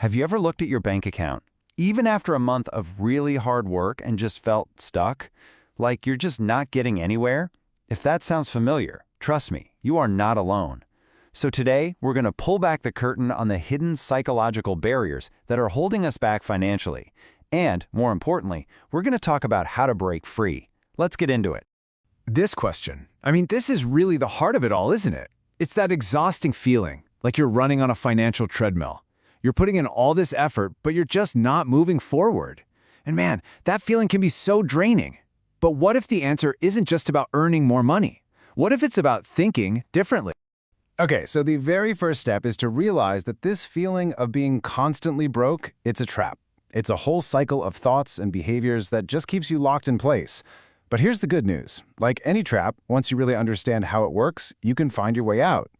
Have you ever looked at your bank account, even after a month of really hard work and just felt stuck? Like you're just not getting anywhere? If that sounds familiar, trust me, you are not alone. So today, we're going to pull back the curtain on the hidden psychological barriers that are holding us back financially. And, more importantly, we're going to talk about how to break free. Let's get into it. This question, this is really the heart of it all, isn't it? It's that exhausting feeling, like you're running on a financial treadmill. You're putting in all this effort, but you're just not moving forward. And man, that feeling can be so draining. But what if the answer isn't just about earning more money? What if it's about thinking differently? Okay, so the very first step is to realize that this feeling of being constantly broke, it's a trap. It's a whole cycle of thoughts and behaviors that just keeps you locked in place. But here's the good news. Like any trap, once you really understand how it works, you can find your way out.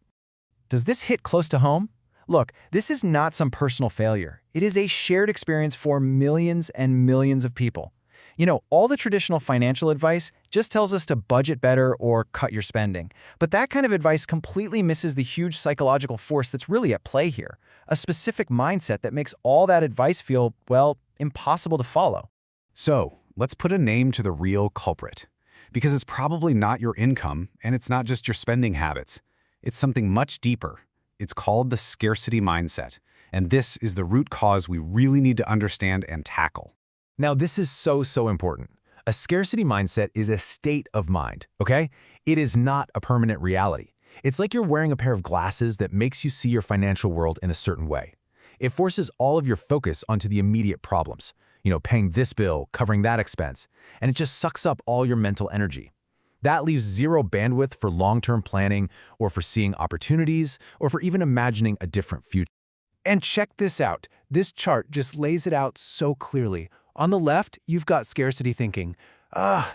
Does this hit close to home? Look, this is not some personal failure. It is a shared experience for millions and millions of people. You know, all the traditional financial advice just tells us to budget better or cut your spending. But that kind of advice completely misses the huge psychological force that's really at play here, a specific mindset that makes all that advice feel, well, impossible to follow. So, let's put a name to the real culprit. Because it's probably not your income, and it's not just your spending habits. It's something much deeper. It's called the scarcity mindset. And this is the root cause we really need to understand and tackle. Now, this is so important. A scarcity mindset is a state of mind, okay? It is not a permanent reality. It's like you're wearing a pair of glasses that makes you see your financial world in a certain way. It forces all of your focus onto the immediate problems, paying this bill, covering that expense, and it just sucks up all your mental energy. That leaves zero bandwidth for long-term planning or for seeing opportunities or for even imagining a different future. And check this out. This chart just lays it out so clearly. On the left, you've got scarcity thinking.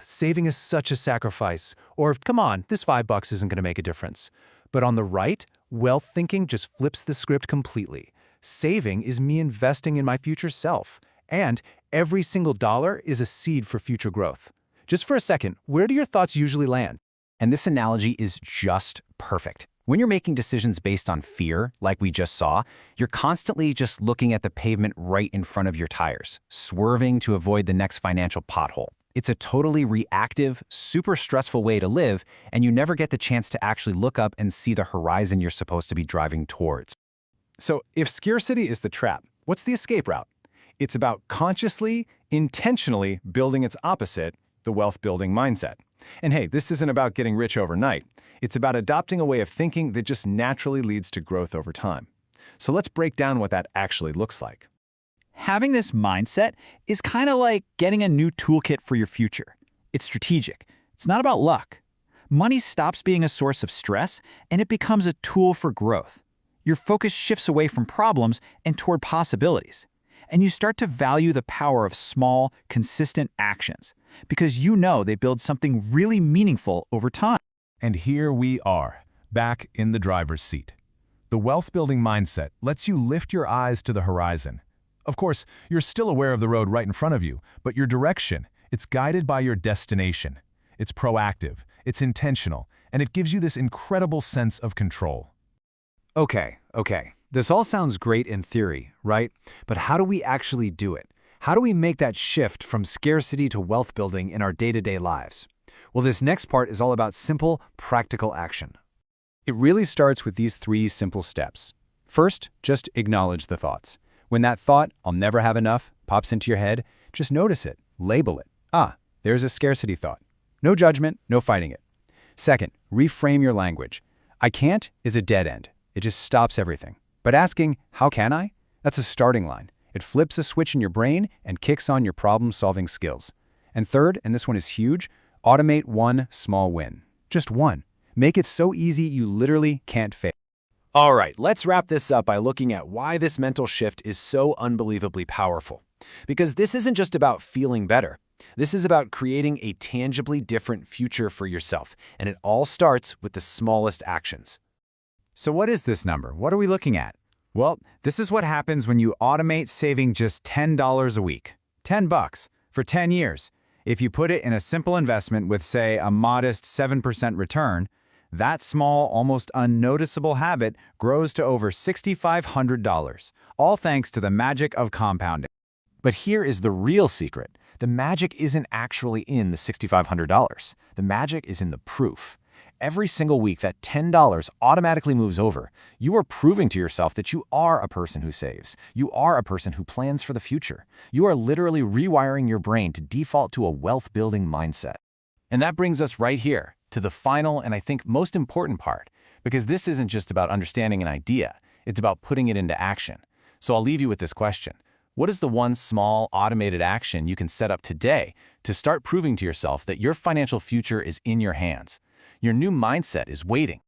Saving is such a sacrifice. Or, come on, this $5 isn't going to make a difference. But on the right, wealth thinking just flips the script completely. Saving is me investing in my future self. And every single dollar is a seed for future growth. Just for a second, where do your thoughts usually land? And this analogy is just perfect. When you're making decisions based on fear, like we just saw, you're constantly just looking at the pavement right in front of your tires, swerving to avoid the next financial pothole. It's a totally reactive, super stressful way to live, and you never get the chance to actually look up and see the horizon you're supposed to be driving towards. So if scarcity is the trap, what's the escape route? It's about consciously, intentionally building its opposite, the wealth-building mindset. And hey, this isn't about getting rich overnight. It's about adopting a way of thinking that just naturally leads to growth over time. So let's break down what that actually looks like. Having this mindset is kind of like getting a new toolkit for your future. It's strategic. It's not about luck. Money stops being a source of stress, and it becomes a tool for growth. Your focus shifts away from problems and toward possibilities. And you start to value the power of small, consistent actions, because you know they build something really meaningful over time. And here we are, back in the driver's seat. The wealth-building mindset lets you lift your eyes to the horizon. Of course, you're still aware of the road right in front of you, but your direction, it's guided by your destination. It's proactive, it's intentional, and it gives you this incredible sense of control. Okay. This all sounds great in theory, right? But how do we actually do it? How do we make that shift from scarcity to wealth building in our day-to-day lives? Well, this next part is all about simple, practical action. It really starts with these 3 simple steps. First, just acknowledge the thoughts. When that thought, "I'll never have enough," pops into your head, just notice it, label it. There's a scarcity thought. No judgment, no fighting it. Second, reframe your language. "I can't" is a dead end. It just stops everything. But asking, "How can I?" That's a starting line. It flips a switch in your brain and kicks on your problem-solving skills. And third, and this one is huge, automate one small win. Just one. Make it so easy you literally can't fail. All right, let's wrap this up by looking at why this mental shift is so unbelievably powerful. Because this isn't just about feeling better. This is about creating a tangibly different future for yourself, and it all starts with the smallest actions. So what is this number? What are we looking at? Well, this is what happens when you automate saving just $10 a week. $10 for 10 years. If you put it in a simple investment with, say, a modest 7% return, That small, almost unnoticeable habit grows to over $6,500, all thanks to the magic of compounding. But here is the real secret. The magic isn't actually in the $6,500. The magic is in the proof. Every single week that $10 automatically moves over, you are proving to yourself that you are a person who saves. You are a person who plans for the future. You are literally rewiring your brain to default to a wealth-building mindset. And that brings us right here to the final and I think most important part, because this isn't just about understanding an idea, it's about putting it into action. So I'll leave you with this question. What is the one small automated action you can set up today to start proving to yourself that your financial future is in your hands? Your new mindset is waiting.